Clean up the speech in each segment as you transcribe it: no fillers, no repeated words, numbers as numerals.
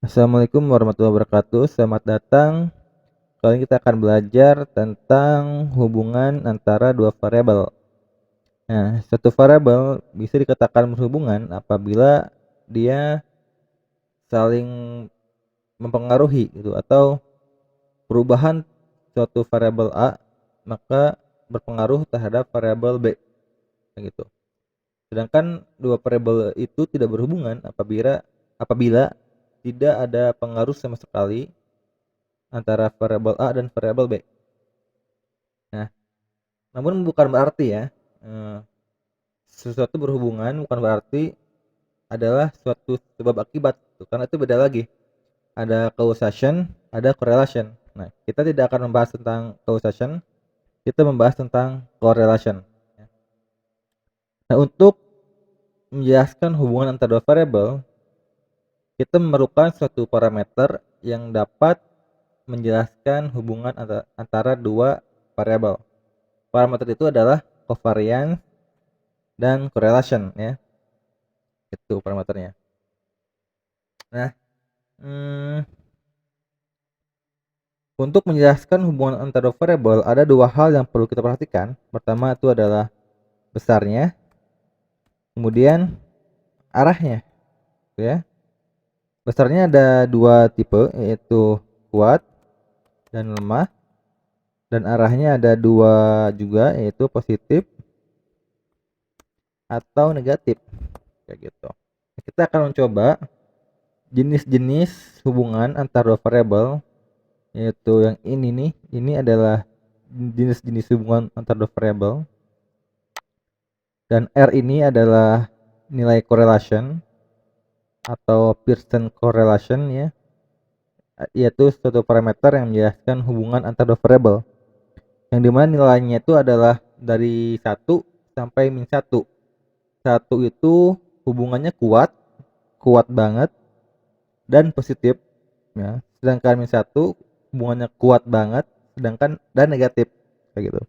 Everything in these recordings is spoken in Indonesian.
Assalamualaikum warahmatullahi wabarakatuh. Selamat datang. Kali ini kita akan belajar tentang hubungan antara dua variabel. Nah, suatu variabel bisa dikatakan berhubungan apabila dia saling mempengaruhi gitu atau perubahan suatu variabel A maka berpengaruh terhadap variabel B gitu. Sedangkan dua variabel itu tidak berhubungan apabila tidak ada pengaruh sama sekali antara variabel A dan variabel B. Nah, namun bukan berarti ya, eee, sesuatu berhubungan bukan berarti adalah suatu sebab akibat gitu, karena itu beda lagi. Ada causation, ada correlation. Nah, kita tidak akan membahas tentang causation, kita membahas tentang correlation, ya. Nah, untuk menjelaskan hubungan antara dua variabel, kita memerlukan suatu parameter yang dapat menjelaskan hubungan antara dua variabel. Parameter itu adalah covariance dan correlation ya, itu parameternya. Nah, mmm, untuk menjelaskan hubungan antara variabel ada dua hal yang perlu kita perhatikan. Pertama itu adalah besarnya, kemudian arahnya, gitu ya. Besarnya ada dua tipe, yaitu kuat dan lemah, dan arahnya ada dua juga, yaitu positif atau negatif, kayak gitu. Kita akan mencoba jenis-jenis hubungan antara dua variabel, yaitu yang ini nih, ini adalah jenis-jenis hubungan antara dua variabel. Dan R ini adalah nilai correlation atau Pearson correlation ya, yaitu suatu parameter yang menjelaskan hubungan antara dua variabel. Yang dimana nilainya itu adalah dari 1 sampai -1. 1 itu hubungannya kuat, kuat banget dan positif ya. Sedangkan -1 hubungannya kuat banget sedangkan dan negatif kayak gitu.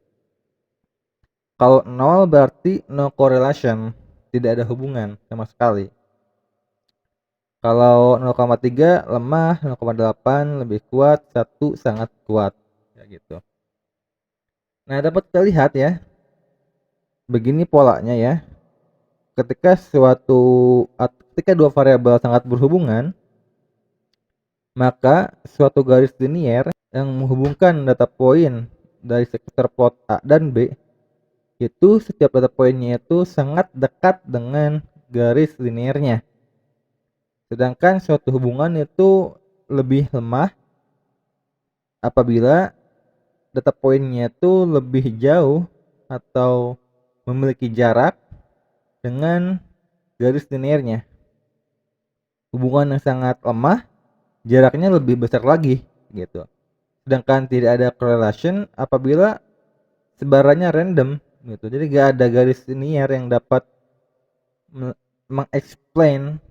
Kalau 0 berarti no correlation, tidak ada hubungan sama sekali. Kalau 0,3 lemah, 0,8 lebih kuat, 1 sangat kuat, kayak gitu. Nah, dapat kita lihat ya, begini polanya ya. Ketika dua variabel sangat berhubungan, maka suatu garis linier yang menghubungkan data poin dari sektor plot A dan B, itu setiap data poinnya itu sangat dekat dengan garis liniernya. Sedangkan suatu hubungan itu lebih lemah apabila data poinnya itu lebih jauh atau memiliki jarak dengan garis linearnya. Hubungan yang sangat lemah, jaraknya lebih besar lagi gitu. Sedangkan tidak ada correlation apabila sebarannya random gitu. Jadi gak ada garis linear yang dapat mengexplain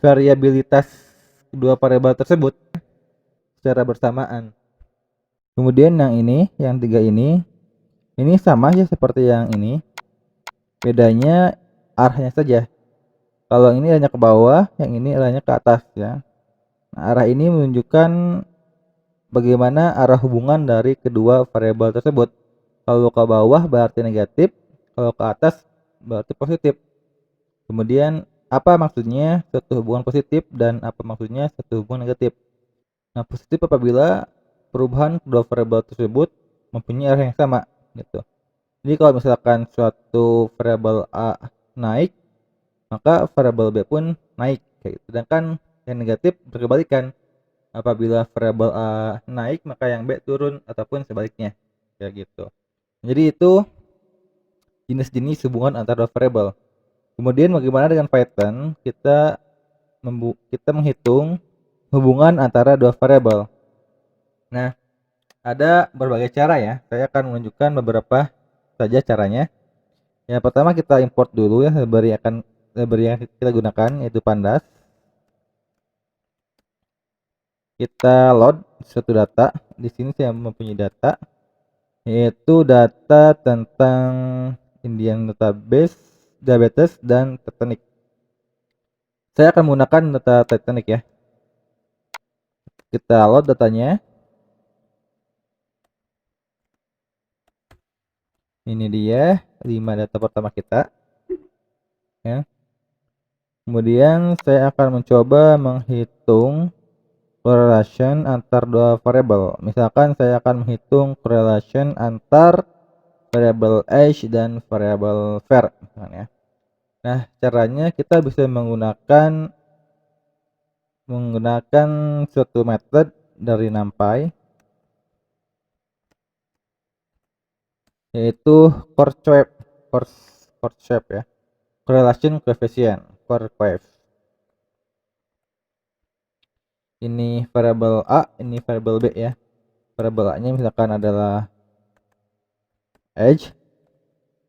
variabilitas kedua variabel tersebut secara bersamaan. Kemudian yang ini, yang tiga ini sama aja seperti yang ini. Bedanya arahnya saja. Kalau ini arahnya ke bawah, yang ini arahnya ke atas ya. Nah, arah ini menunjukkan bagaimana arah hubungan dari kedua variabel tersebut. Kalau ke bawah berarti negatif, kalau ke atas berarti positif. Kemudian apa maksudnya satu hubungan positif dan apa maksudnya satu hubungan negatif? Nah, positif apabila perubahan kedua variabel tersebut mempunyai arah yang sama gitu. Jadi kalau misalkan suatu variabel A naik, maka variabel B pun naik kayak gitu. Sedangkan yang negatif berkebalikan. Apabila variabel A naik, maka yang B turun ataupun sebaliknya. Kayak gitu. Jadi itu jenis-jenis hubungan antara variabel. Kemudian bagaimana dengan Python? Kita menghitung hubungan antara dua variabel. Nah, ada berbagai cara ya. Saya akan menunjukkan beberapa saja caranya. Yang pertama kita import dulu ya library yang kita gunakan yaitu pandas. Kita load suatu data. Di sini saya mempunyai data yaitu data tentang Indian database, diabetes dan tectonic. Saya akan menggunakan data Titanic ya. Kita load datanya. Ini dia 5 data pertama kita ya. Kemudian saya akan mencoba menghitung correlation antar dua variabel. Misalkan saya akan menghitung correlation antar variabel age dan variabel var misalnya. Nah, caranya kita bisa menggunakan suatu method dari NumPy, yaitu Course ya, correlation coefficient, Course. Ini variabel A, ini variabel B ya. Variabel A-nya misalkan adalah age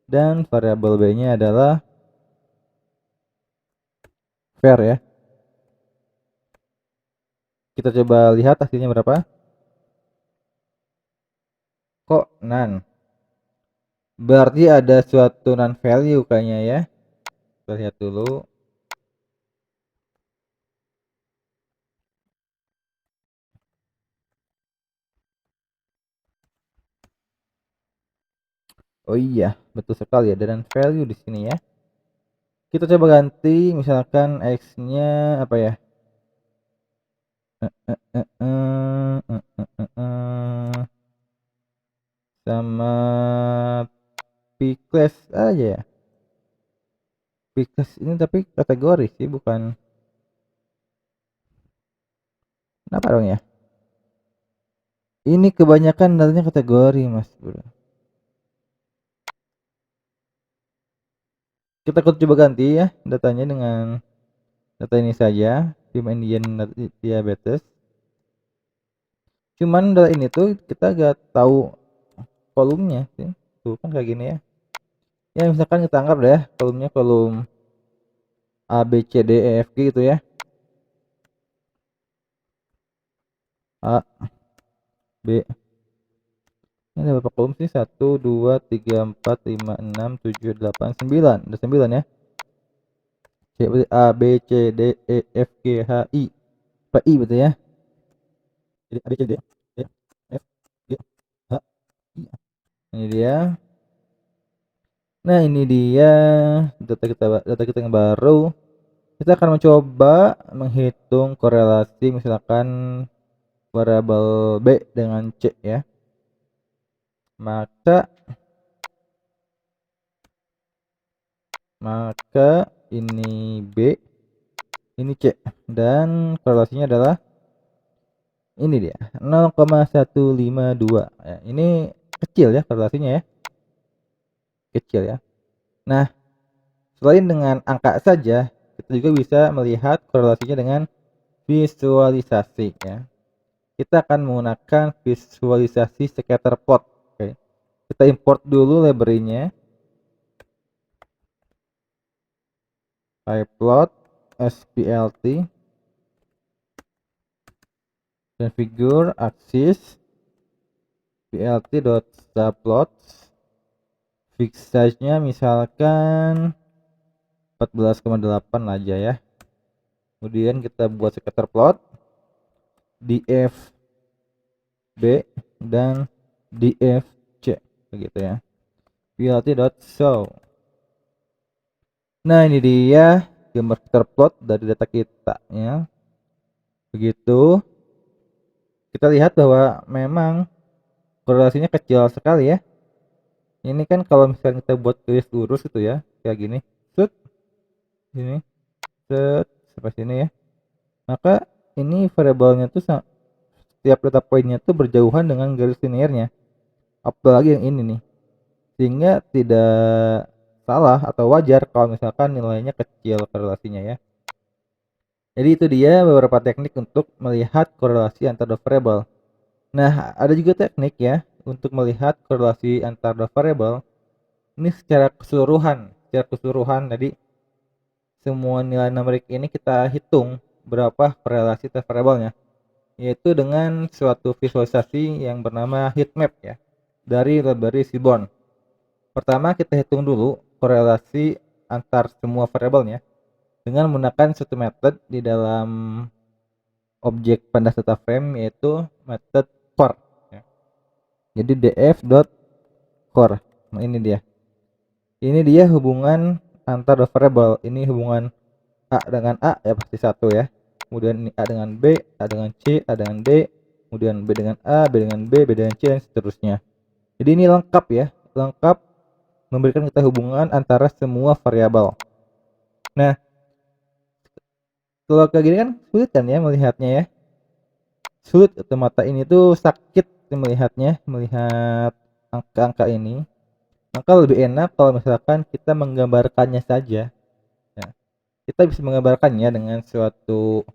dan variabel B-nya adalah var ya. Kita coba lihat hasilnya berapa. Kok none? Berarti ada suatu non value kayaknya ya. Kita lihat dulu. Oh iya, betul sekali ada non value di sini ya. Kita coba ganti misalkan x-nya apa ya? Sama Picles aja ya. Picles ini tapi kategori sih, bukan. Kenapa dong ya? Ini kebanyakan datanya kategori, Mas Bro. Kita coba ganti ya datanya dengan data ini saja, Film Indian Diabetes. Cuman data ini tuh kita gak tahu kolomnya sih. Tuh kan kayak gini ya. Ya misalkan kita anggap deh kolomnya kolom A B C D E F G gitu ya. A B, ini ada berapa kolom sih? 1 2 3 4 5 6 7 8 9. Ada 9 ya. C A B C D E F G H I. P I betul ya. Jadi A B C D E F G H I. Ini dia. Nah, ini dia data kita yang baru. Kita akan mencoba menghitung korelasi misalkan variabel B dengan C ya. Maka ini B, ini C, dan korelasinya adalah ini dia 0,152 ya. Ini kecil ya korelasinya ya, kecil ya. Nah, selain dengan angka saja, kita juga bisa melihat korelasinya dengan visualisasi ya. Kita akan menggunakan visualisasi scatter plot. Oke. Kita import dulu library-nya. Pyplot splt configure axis plt.subplots, fix size-nya misalkan 14,8 aja ya. Kemudian kita buat scatter plot df B dan df C begitu ya. plt.show. Nah, ini dia gambar scatter plot dari data kita ya. Begitu. Kita lihat bahwa memang korelasinya kecil sekali ya. Ini kan kalau misalnya kita buat garis lurus itu ya, kayak gini. Set. Ini. Set sampai sini ya. Maka ini variabelnya tuh setiap data poinnya tuh berjauhan dengan garis linearnya. Apalagi yang ini nih. Sehingga tidak salah atau wajar kalau misalkan nilainya kecil korelasinya ya. Jadi itu dia beberapa teknik untuk melihat korelasi antar dua variabel. Nah, ada juga teknik ya untuk melihat korelasi antar dua variabel. Ini secara keseluruhan, jadi semua nilai numerik ini kita hitung berapa korelasi antar variabelnya, yaitu dengan suatu visualisasi yang bernama heatmap ya dari library Seaborn. Pertama kita hitung dulu korelasi antar semua variabelnya. dengan menggunakan satu metode di dalam objek pandas data frame, yaitu metode for ya. Jadi df.for. Nah, ini dia hubungan antar dua variabel. Ini hubungan A dengan A ya, pasti satu ya. Kemudian ini A dengan B, A dengan C, A dengan D, kemudian B dengan A, B dengan B, B dengan C, dan seterusnya. Jadi ini lengkap ya, lengkap memberikan kita hubungan antara semua variabel. Nah, kalau kayak gini kan sulit kan ya melihatnya ya. Sulit atau mata ini tuh sakit melihatnya, melihat angka-angka ini. Maka lebih enak kalau misalkan kita menggambarkannya saja. Ya, kita bisa menggambarkannya dengan suatu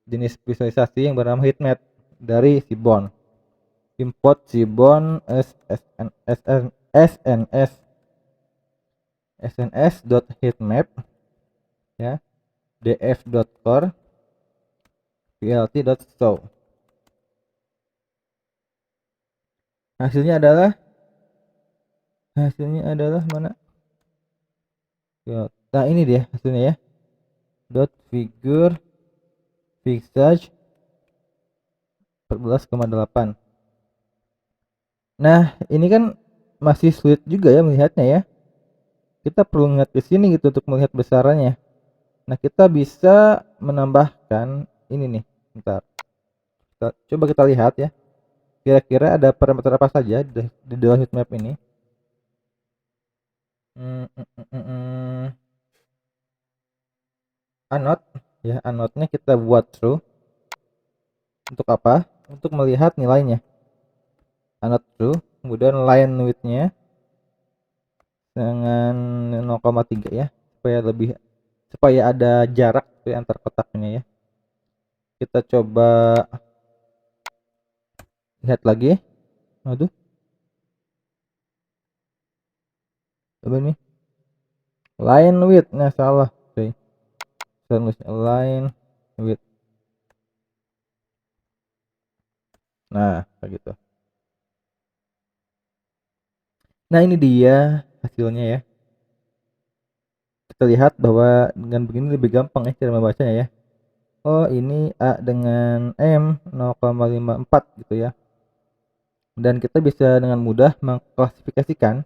jenis visualisasi yang bernama heatmap dari Seaborn. Import Seaborn sns.heatmap ya, df.core plt.show. Hasilnya adalah mana? Nah, ini dia hasilnya ya. Dot figure visage 14,8. Nah, ini kan masih sulit juga ya melihatnya ya. Kita perlu lihat ke sini gitu untuk melihat besarannya. Nah, kita bisa menambahkan ini nih. Bentar. Coba kita lihat ya. Kira-kira ada parameter apa saja di dalam heatmap ini. Anode ya, anode-nya kita buat true. Untuk apa? Untuk melihat nilainya. Anode true, kemudian line width-nya dengan 0,3 ya, supaya ada jarak antar kotaknya ya. Kita coba lihat lagi. Aduh. Coba nih. Line width. Nah, salah. Oke. Line width. Nah, kayak gitu. Nah, ini dia hasilnya ya. Kita lihat bahwa dengan begini lebih gampang ya cara membacanya ya. Oh, ini A dengan M 0,54 gitu ya. Dan kita bisa dengan mudah mengklasifikasikan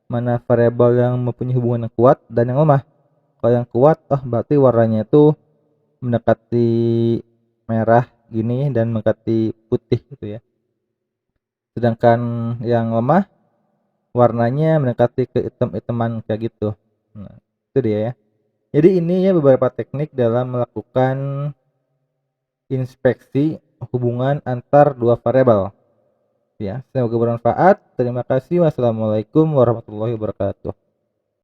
mana variabel yang mempunyai hubungan yang kuat dan yang lemah. Kalau yang kuat, berarti warnanya itu mendekati merah gini dan mendekati putih gitu ya. Sedangkan yang lemah warnanya mendekati ke hitam-hitaman kayak gitu. Nah, itu dia ya. Jadi ini ya beberapa teknik dalam melakukan inspeksi hubungan antar dua variabel. Ya, semoga bermanfaat. Terima kasih. Wassalamualaikum warahmatullahi wabarakatuh.